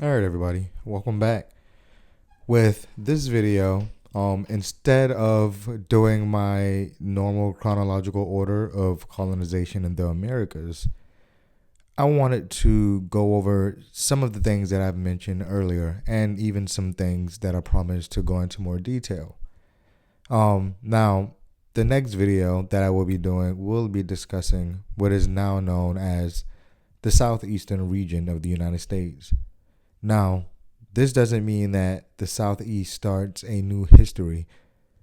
Alright everybody, welcome back. With this video, instead of doing my normal chronological order of colonization in the Americas, I wanted to go over some of the things that I've mentioned earlier and even some things that I promised to go into more detail. Now, the next video that I will be doing will be discussing what is now known as the southeastern region of the United States. Now, this doesn't mean that the Southeast starts a new history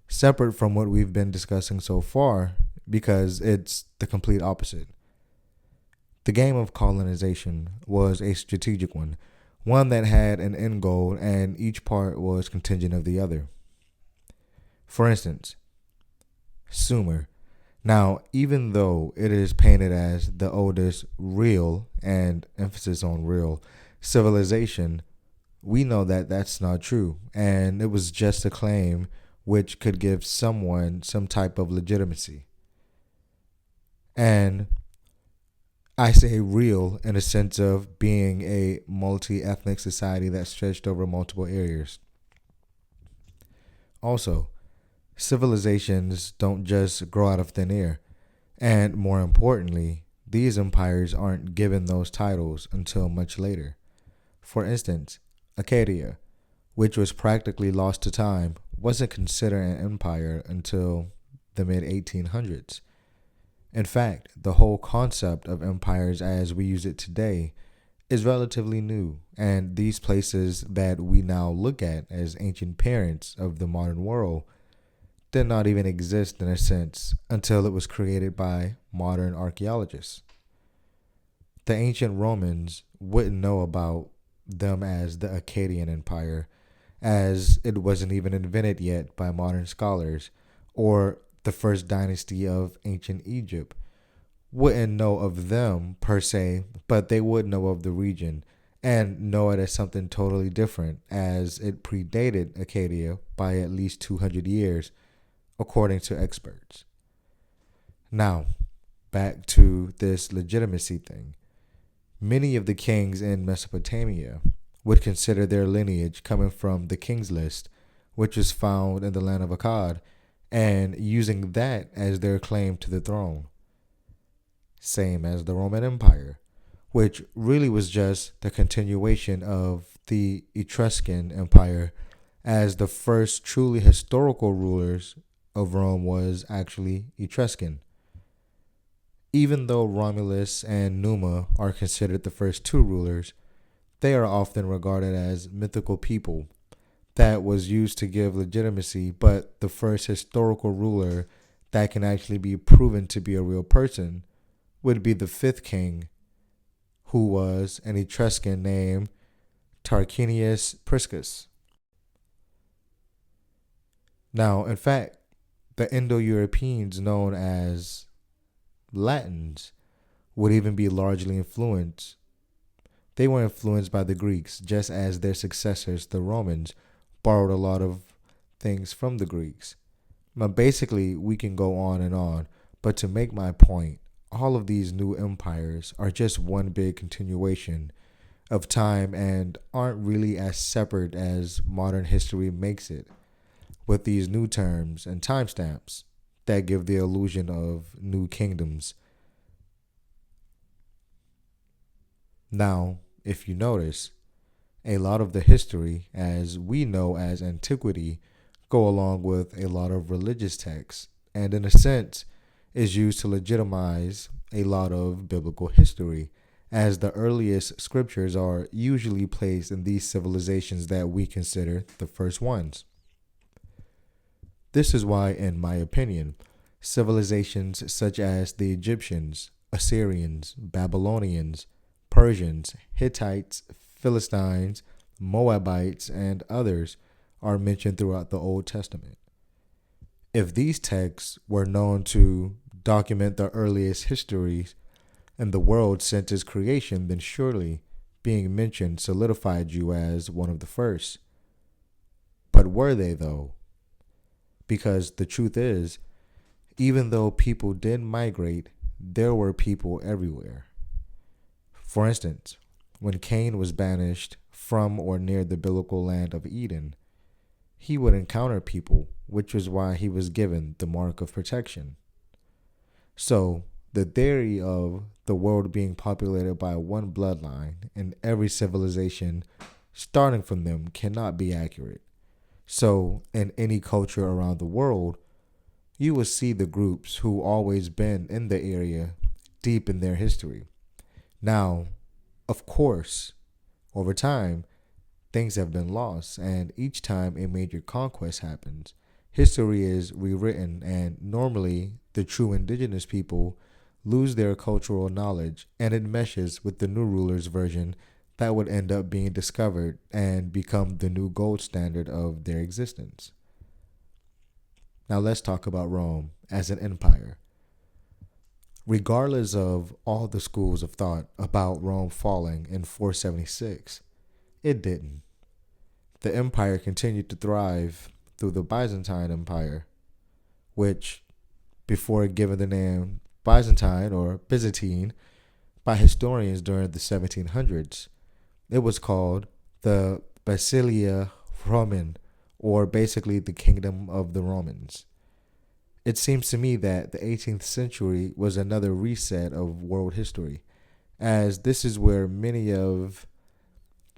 separate from what we've been discussing so far, because it's the complete opposite. The game of colonization was a strategic one that had an end goal and each part was contingent of the other. For instance, Sumer. Now, even though it is painted as the oldest real, and emphasis on real, civilization, we know that that's not true, and it was just a claim which could give someone some type of legitimacy. And I say real in a sense of being a multi ethnic society that stretched over multiple areas. Also, civilizations don't just grow out of thin air, and more importantly, these empires aren't given those titles until much later. For instance, Acadia, which was practically lost to time, wasn't considered an empire until the mid 1800s. In fact, the whole concept of empires as we use it today is relatively new, and these places that we now look at as ancient parents of the modern world did not even exist in a sense until it was created by modern archaeologists. The ancient Romans wouldn't know about them as the Akkadian Empire, as it wasn't even invented yet by modern scholars, or the first dynasty of ancient Egypt wouldn't know of them per se, but they would know of the region and know it as something totally different, as it predated Acadia by at least 200 years, according to experts. Now, back to this legitimacy thing. Many of the kings in Mesopotamia would consider their lineage coming from the king's list, which was found in the land of Akkad, and using that as their claim to the throne. Same as the Roman Empire, which really was just the continuation of the Etruscan Empire, as the first truly historical rulers of Rome was actually Etruscan. Even though Romulus and Numa are considered the first two rulers, they are often regarded as mythical people that was used to give legitimacy, but the first historical ruler that can actually be proven to be a real person would be the fifth king, who was an Etruscan named Tarquinius Priscus. Now, in fact, the Indo-Europeans known as Latins would even be largely influenced. They were influenced by the Greeks, just as their successors, the Romans, borrowed a lot of things from the Greeks. Now, basically, we can go on, but to make my point, all of these new empires are just one big continuation of time and aren't really as separate as modern history makes it, with these new terms and timestamps that give the illusion of new kingdoms. Now, if you notice, a lot of the history as we know as antiquity go along with a lot of religious texts, and in a sense is used to legitimize a lot of biblical history, as the earliest scriptures are usually placed in these civilizations that we consider the first ones. This is why, in my opinion, civilizations such as the Egyptians, Assyrians, Babylonians, Persians, Hittites, Philistines, Moabites, and others are mentioned throughout the Old Testament. If these texts were known to document the earliest histories in the world since its creation, then surely being mentioned solidified you as one of the first. But were they, though? Because the truth is, even though people did migrate, there were people everywhere. For instance, when Cain was banished from or near the biblical land of Eden, he would encounter people, which was why he was given the mark of protection. So, the theory of the world being populated by one bloodline and every civilization starting from them cannot be accurate. So, in any culture around the world, you will see the groups who always been in the area deep in their history. Now, of course, over time, things have been lost, and each time a major conquest happens, history is rewritten, and normally the true indigenous people lose their cultural knowledge and it meshes with the new ruler's version that would end up being discovered and become the new gold standard of their existence. Now let's talk about Rome as an empire. Regardless of all the schools of thought about Rome falling in 476, it didn't. The empire continued to thrive through the Byzantine Empire, which, before given the name Byzantine or Byzantine by historians during the 1700s, it was called the Basilia Roman, or basically the Kingdom of the Romans. It seems to me that the 18th century was another reset of world history, as this is where many of,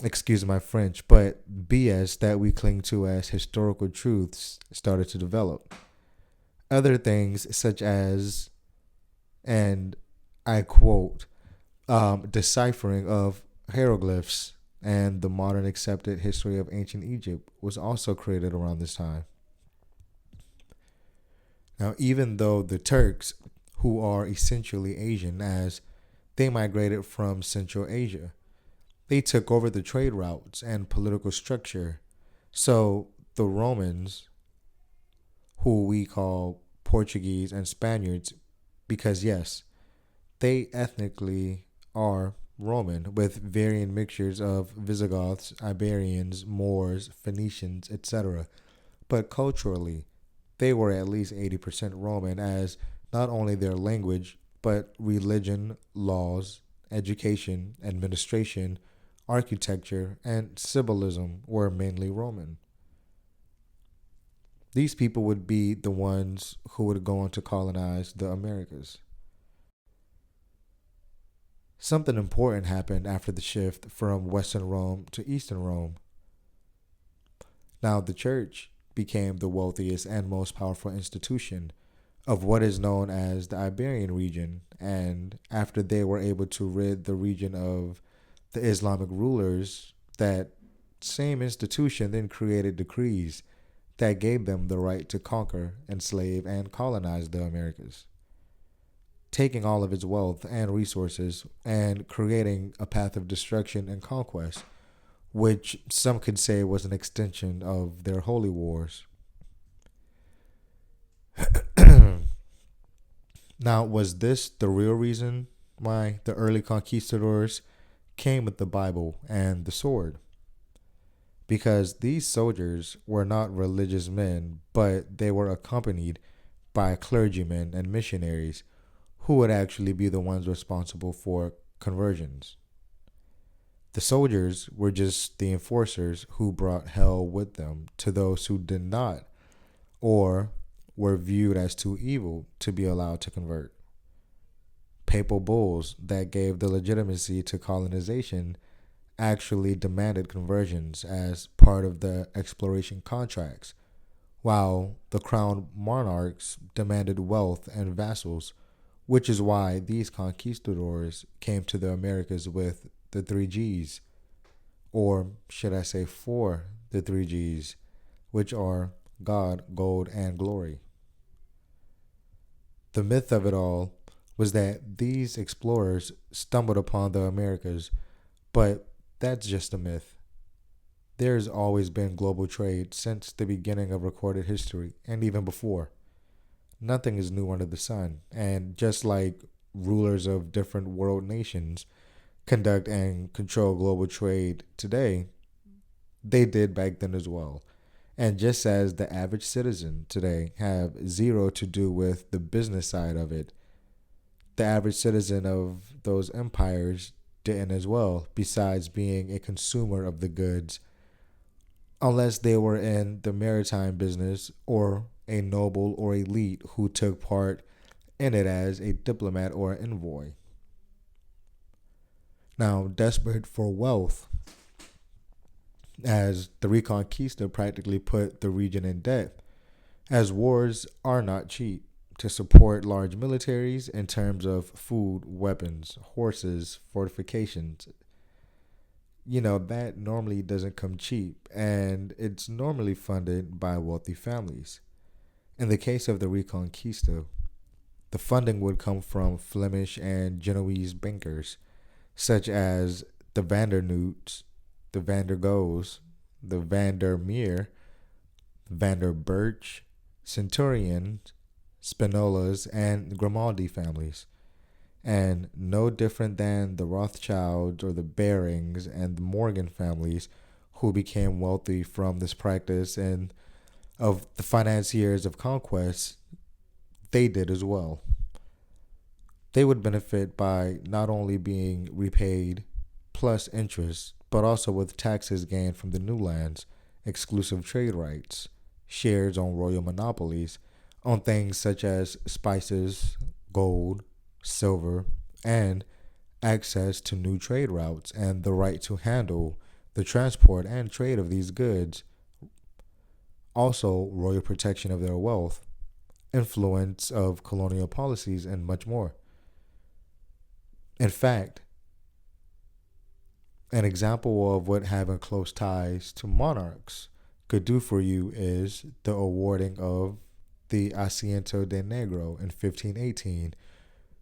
excuse my French, but BS that we cling to as historical truths started to develop. Other things such as, and I quote, deciphering of hieroglyphs and the modern accepted history of ancient Egypt was also created around this time. Now, even though the Turks, who are essentially Asian as they migrated from Central Asia, they took over the trade routes and political structure. So the Romans, who we call Portuguese and Spaniards, because yes, they ethnically are Roman with varying mixtures of Visigoths, Iberians, Moors, Phoenicians, etc. But culturally, they were at least 80% Roman, as not only their language, but religion, laws, education, administration, architecture, and symbolism were mainly Roman. These people would be the ones who would go on to colonize the Americas. Something important happened after the shift from Western Rome to Eastern Rome. Now, the church became the wealthiest and most powerful institution of what is known as the Iberian region, and after they were able to rid the region of the Islamic rulers, that same institution then created decrees that gave them the right to conquer, enslave, and colonize the Americas, taking all of its wealth and resources and creating a path of destruction and conquest, which some could say was an extension of their holy wars. Now, was this the real reason why the early conquistadors came with the Bible and the sword? Because these soldiers were not religious men, but they were accompanied by clergymen and missionaries who would actually be the ones responsible for conversions. The soldiers were just the enforcers who brought hell with them to those who did not, or were viewed as too evil to be allowed to convert. Papal bulls that gave the legitimacy to colonization actually demanded conversions as part of the exploration contracts, while the crowned monarchs demanded wealth and vassals, which is why these conquistadors came to the Americas with the three G's, or should I say for the three G's, which are God, gold, and glory. The myth of it all was that these explorers stumbled upon the Americas, but that's just a myth. There's always been global trade since the beginning of recorded history, and even before. Nothing is new under the sun, and just like rulers of different world nations conduct and control global trade today, they did back then as well. And just as the average citizen today have zero to do with the business side of it, the average citizen of those empires didn't as well, besides being a consumer of the goods, unless they were in the maritime business or a noble or elite who took part in it as a diplomat or envoy. Now, desperate for wealth, as the Reconquista practically put the region in debt, as wars are not cheap. To support large militaries in terms of food, weapons, horses, fortifications, that normally doesn't come cheap, and it's normally funded by wealthy families. In the case of the Reconquista, the funding would come from Flemish and Genoese bankers, such as the Vandernoots, the Vandergoes, the Vandermeer, Vanderbirch, Centurions, Spinolas, and Grimaldi families. And no different than the Rothschilds or the Barings and the Morgan families who became wealthy from this practice and of the financiers of conquest, they did as well. They would benefit by not only being repaid plus interest, but also with taxes gained from the new lands, exclusive trade rights, shares on royal monopolies, on things such as spices, gold, silver, and access to new trade routes and the right to handle the transport and trade of these goods. Also, royal protection of their wealth, influence of colonial policies, and much more. In fact, an example of what having close ties to monarchs could do for you is the awarding of the Asiento de Negro in 1518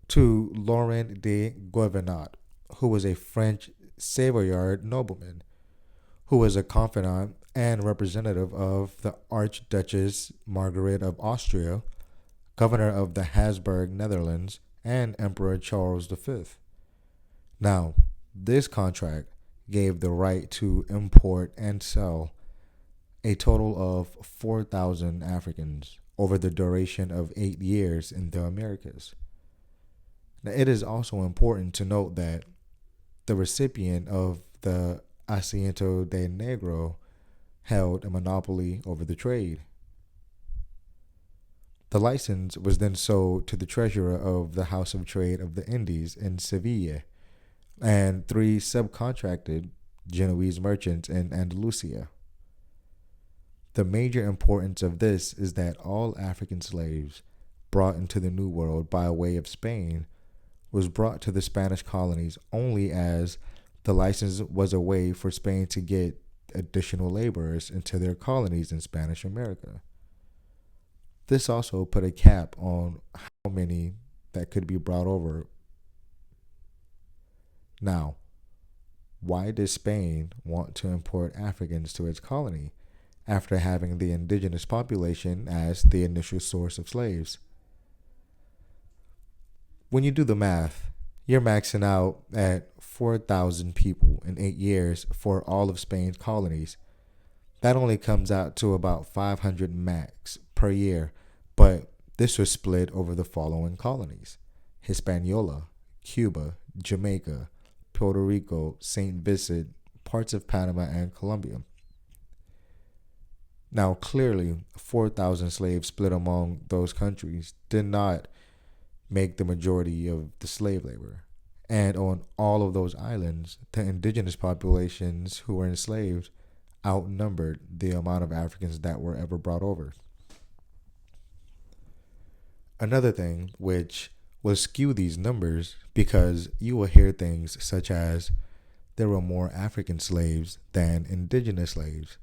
to Laurent de Guevenot, who was a French Savoyard nobleman, who was a confidant and representative of the Archduchess Margaret of Austria, governor of the Habsburg Netherlands, and Emperor Charles V. Now, this contract gave the right to import and sell a total of 4,000 Africans over the duration of 8 years in the Americas. Now, it is also important to note that the recipient of the Asiento de Negro held a monopoly over the trade. The license was then sold to the treasurer of the House of Trade of the Indies in Seville and 3 subcontracted Genoese merchants in Andalusia. The major importance of this is that all African slaves brought into the New World by way of Spain was brought to the Spanish colonies only as the license was a way for Spain to get additional laborers into their colonies in Spanish America. This also put a cap on how many that could be brought over. Now, why does Spain want to import Africans to its colony after having the indigenous population as the initial source of slaves? When you do the math, you're maxing out at 4,000 people in 8 years for all of Spain's colonies. That only comes out to about 500 max per year, but this was split over the following colonies: Hispaniola, Cuba, Jamaica, Puerto Rico, St. Vincent, parts of Panama, and Colombia. Now, clearly, 4,000 slaves split among those countries did not make the majority of the slave labor. And on all of those islands, the indigenous populations who were enslaved outnumbered the amount of Africans that were ever brought over. Another thing which will skew these numbers, because you will hear things such as there were more African slaves than indigenous slaves,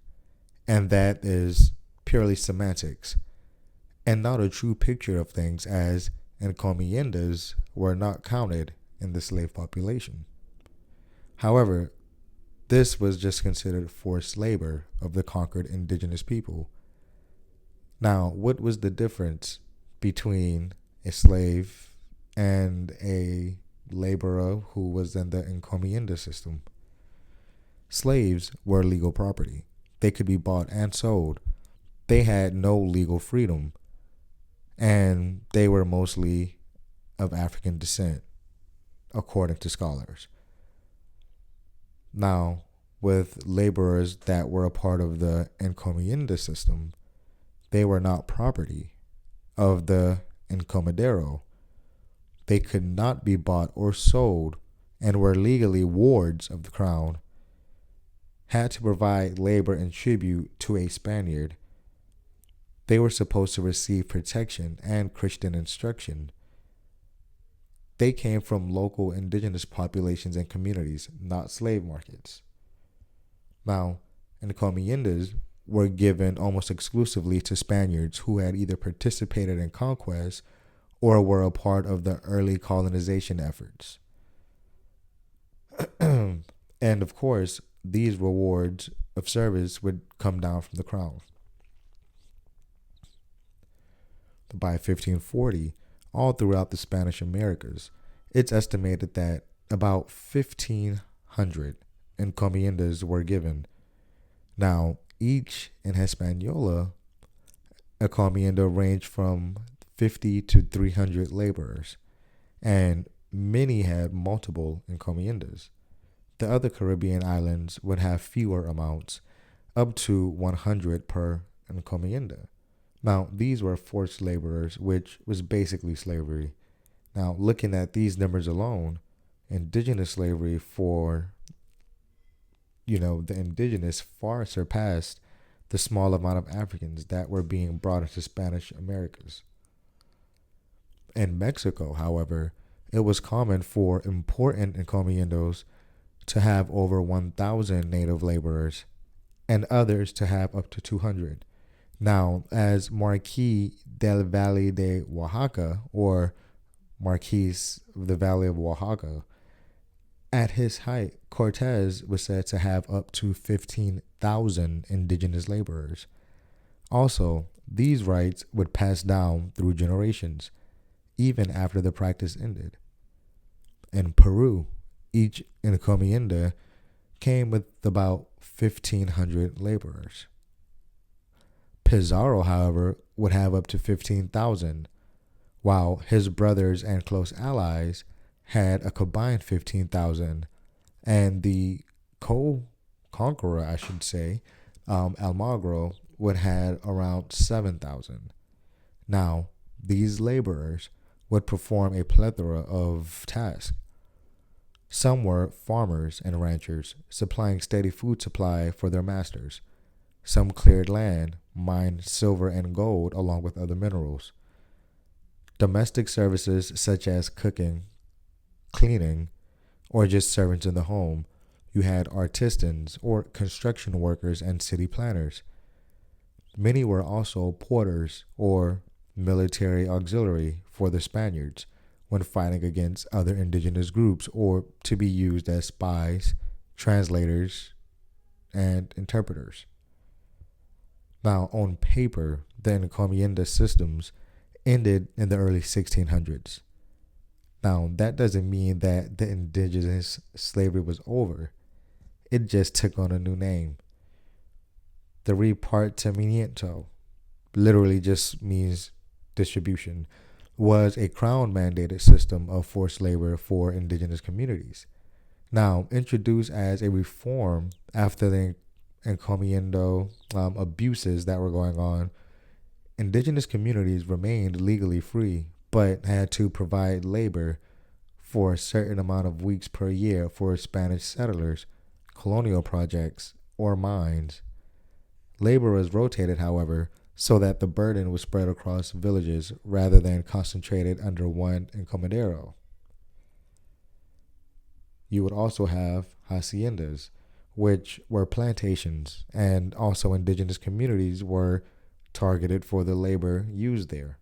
and that is purely semantics and not a true picture of things, as encomiendas were not counted in the slave population. However, this was just considered forced labor of the conquered indigenous people. Now, what was the difference between a slave and a laborer who was in the encomienda system? Slaves were legal property. They could be bought and sold. They had no legal freedom, and they were mostly of African descent, according to scholars. Now, with laborers that were a part of the encomienda system, they were not property of the encomendero. They could not be bought or sold and were legally wards of the crown, had to provide labor and tribute to a Spaniard. They were supposed to receive protection and Christian instruction. They came from local indigenous populations and communities, not slave markets. Now, encomiendas were given almost exclusively to Spaniards who had either participated in conquest or were a part of the early colonization efforts. And of course, these rewards of service would come down from the crown. By 1540, all throughout the Spanish Americas, it's estimated that about 1,500 encomiendas were given. Now, each in Hispaniola, encomienda ranged from 50 to 300 laborers, and many had multiple encomiendas. The other Caribbean islands would have fewer amounts, up to 100 per encomienda. Now, these were forced laborers, which was basically slavery. Now, looking at these numbers alone, indigenous slavery for, the indigenous far surpassed the small amount of Africans that were being brought into Spanish Americas. In Mexico, however, it was common for important encomiendos to have over 1,000 native laborers and others to have up to 200. Now, as Marquis del Valle de Oaxaca, or Marquis of the Valley of Oaxaca, at his height, Cortez was said to have up to 15,000 indigenous laborers. Also, these rights would pass down through generations, even after the practice ended. In Peru, each encomienda came with about 1,500 laborers. Pizarro, however, would have up to 15,000, while his brothers and close allies had a combined 15,000, and the co-conqueror, I should say, Almagro, would have around 7,000. Now, these laborers would perform a plethora of tasks. Some were farmers and ranchers, supplying steady food supply for their masters. Some cleared land, mined silver and gold along with other minerals. Domestic services such as cooking, cleaning, or just servants in the home. You had artisans or construction workers and city planners. Many were also porters or military auxiliary for the Spaniards when fighting against other indigenous groups, or to be used as spies, translators, and interpreters. Now, on paper, the encomienda systems ended in the early 1600s. Now, that doesn't mean that the indigenous slavery was over. It just took on a new name. The repartimiento, literally just means distribution, was a crown-mandated system of forced labor for indigenous communities. Now, introduced as a reform after the encomiendo abuses that were going on, indigenous communities remained legally free, but had to provide labor for a certain amount of weeks per year for Spanish settlers, colonial projects, or mines. Labor was rotated, however, so that the burden was spread across villages rather than concentrated under one encomendero. You would also have haciendas, which were plantations, and also indigenous communities were targeted for the labor used there.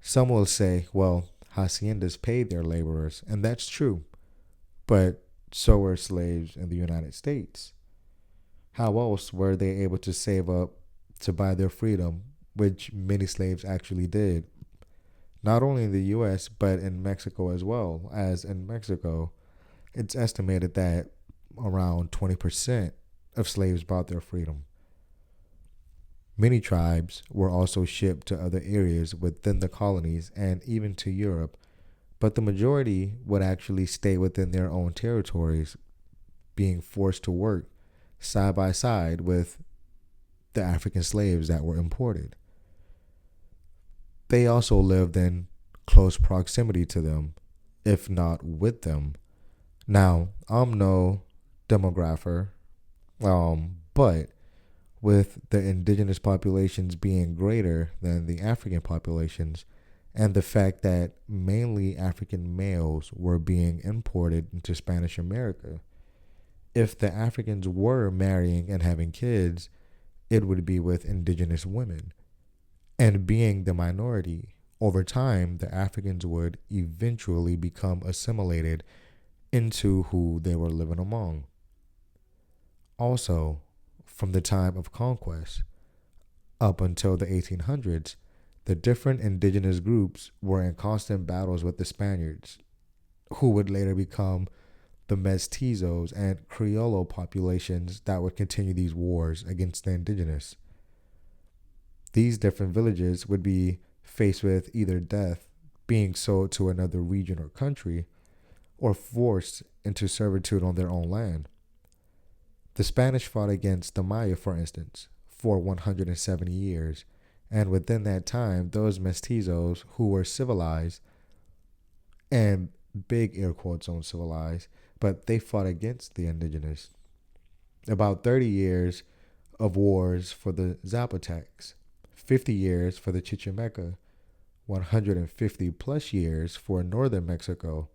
Some will say, well, haciendas paid their laborers, and that's true, but so were slaves in the United States. How else were they able to save up to buy their freedom, which many slaves actually did? Not only in the U.S., but in Mexico as well, as in Mexico, it's estimated that around 20% of slaves bought their freedom. Many tribes were also shipped to other areas within the colonies and even to Europe, but the majority would actually stay within their own territories, being forced to work side by side with the African slaves that were imported. They also lived in close proximity to them, if not with them. Now, I'm no demographer, but with the indigenous populations being greater than the African populations, and the fact that mainly African males were being imported into Spanish America, if the Africans were marrying and having kids, it would be with indigenous women. And being the minority, over time, the Africans would eventually become assimilated into who they were living among. Also, from the time of conquest up until the 1800s, the different indigenous groups were in constant battles with the Spaniards, who would later become the mestizos and Criollo populations that would continue these wars against the indigenous. These different villages would be faced with either death, being sold to another region or country, or forced into servitude on their own land. The Spanish fought against the Maya, for instance, for 170 years, and within that time, those mestizos who were civilized, and big air quotes on civilized, but they fought against the indigenous. About 30 years of wars for the Zapotecs, 50 years for the Chichimeca, 150 plus years for northern Mexico,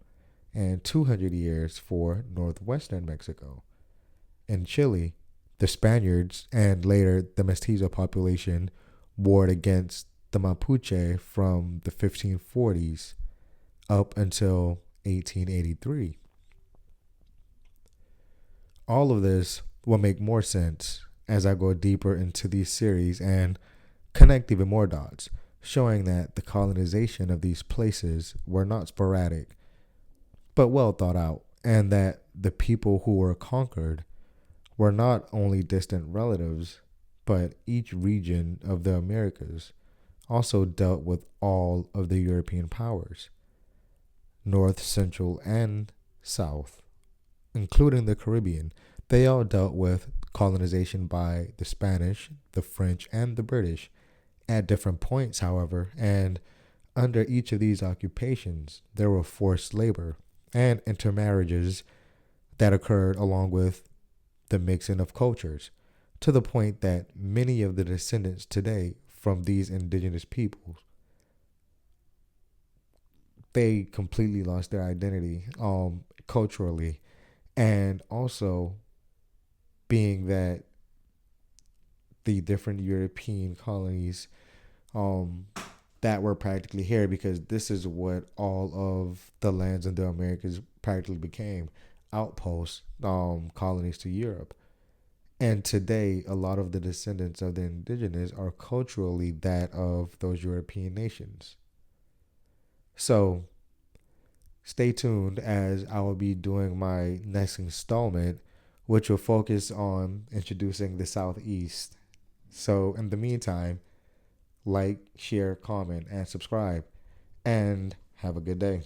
and 200 years for northwestern Mexico. In Chile, the Spaniards and later the Mestizo population warred against the Mapuche from the 1540s up until 1883. All of this will make more sense as I go deeper into these series and connect even more dots, showing that the colonization of these places were not sporadic, but well thought out, and that the people who were conquered were not only distant relatives, but each region of the Americas also dealt with all of the European powers, North, Central, and South, including the Caribbean. They all dealt with colonization by the Spanish, the French, and the British at different points, however, and under each of these occupations, there were forced labor and intermarriages that occurred along with the mixing of cultures, to the point that many of the descendants today from these indigenous peoples, they completely lost their identity culturally, and also being that the different European colonies that were practically here, because this is what all of the lands in the Americas practically became, outposts, colonies to Europe. And today, a lot of the descendants of the indigenous are culturally that of those European nations. So stay tuned as I will be doing my next installment, which will focus on introducing the Southeast. So in the meantime, like, share, comment, and subscribe, and have a good day.